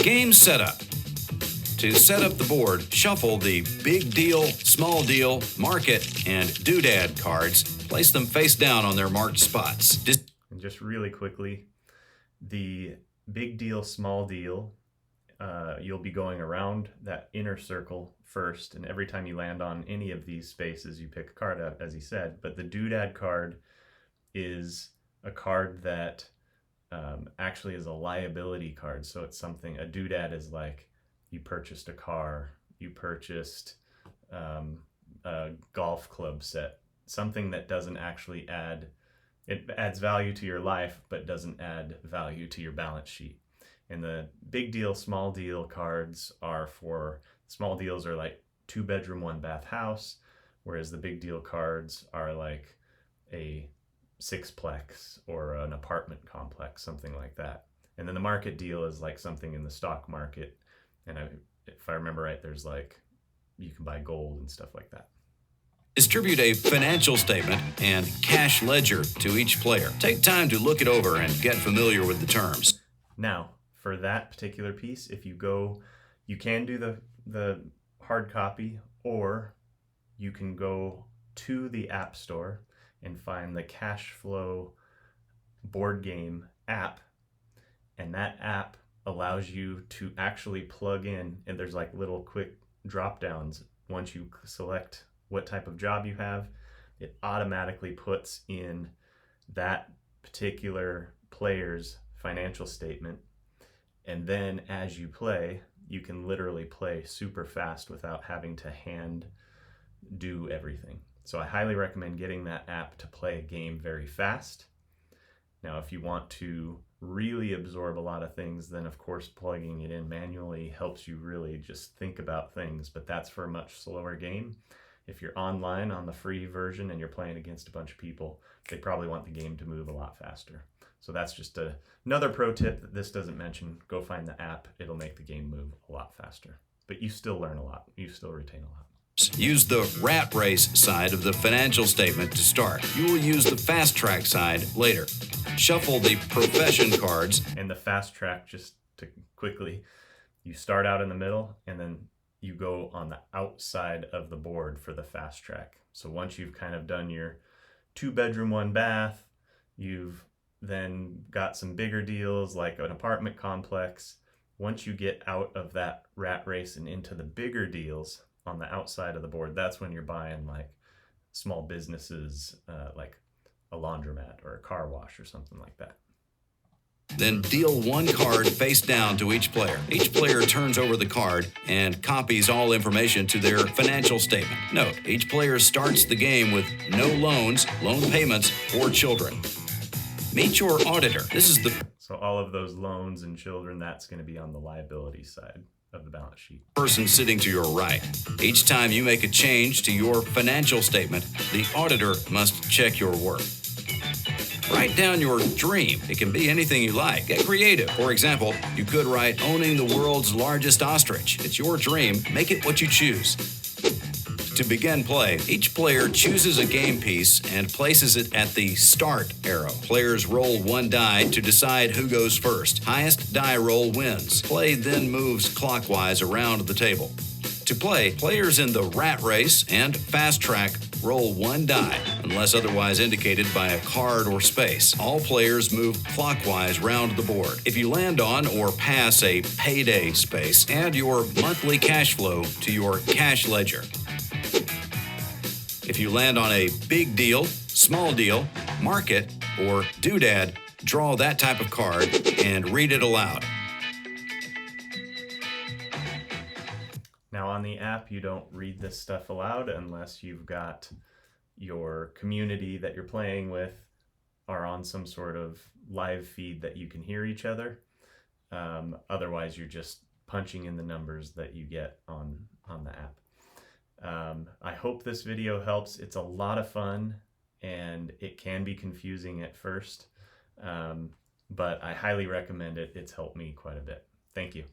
Game setup. To set up the board, shuffle the big deal, small deal, market, and doodad cards. Place them face down on their marked spots. And just really quickly, the big deal, small deal, you'll be going around that inner circle first, and every time you land on any of these spaces, you pick a card out, as he said. But the doodad card is a card that actually is a liability card. So it's something, a doodad is like you purchased a car, you purchased a golf club set, something that doesn't actually it adds value to your life, but doesn't add value to your balance sheet. And the big deal, small deal cards are for, small deals are like 2-bedroom, 1-bath house, whereas the big deal cards are like a 6-plex or an apartment complex, something like that. And then the market deal is like something in the stock market. And if I remember right, there's like, you can buy gold and stuff like that. Distribute a financial statement and cash ledger to each player. Take time to look it over and get familiar with the terms. Now, for that particular piece, if you go, you can do the hard copy, or you can go to the App Store and find the CashFlow Board Game app. And that app allows you to actually plug in, and there's like little quick drop downs. Once you select what type of job you have, it automatically puts in that particular player's financial statement. And then as you play, you can literally play super fast without having to hand do everything. So I highly recommend getting that app to play a game very fast. Now, if you want to really absorb a lot of things, then of course plugging it in manually helps you really just think about things, but that's for a much slower game. If you're online on the free version and you're playing against a bunch of people, they probably want the game to move a lot faster. So that's just another pro tip that this doesn't mention. Go find the app. It'll make the game move a lot faster. But you still learn a lot. You still retain a lot. Use the rat race side of the financial statement to start. You will use the fast track side later. Shuffle the profession cards. And the fast track, just to quickly, you start out in the middle and then you go on the outside of the board for the fast track. So once you've kind of done your 2-bedroom, 1-bath, you've then got some bigger deals like an apartment complex. Once you get out of that rat race and into the bigger deals on the outside of the board, that's when you're buying like small businesses, like a laundromat or a car wash or something like that. Then deal one card face down to each player. Each player turns over the card and copies all information to their financial statement. Note, each player starts the game with no loans, loan payments, or children. Meet your auditor. So all of those loans and children, that's going to be on the liability side of the balance sheet. Person sitting to your right. Each time you make a change to your financial statement, the auditor must check your work. Write down your dream. It can be anything you like. Get creative. For example, you could write owning the world's largest ostrich. It's your dream. Make it what you choose. To begin play, each player chooses a game piece and places it at the start arrow. Players roll one die to decide who goes first. Highest die roll wins. Play then moves clockwise around the table. To play, players in the rat race and fast track roll one die, unless otherwise indicated by a card or space. All players move clockwise round the board. If you land on or pass a payday space, add your monthly cash flow to your cash ledger. If you land on a big deal, small deal, market, or doodad, draw that type of card and read it aloud. Now on the app, you don't read this stuff aloud unless you've got your community that you're playing with are on some sort of live feed that you can hear each other. Otherwise, you're just punching in the numbers that you get on the app. I hope this video helps. It's a lot of fun and it can be confusing at first, but I highly recommend it. It's helped me quite a bit. Thank you.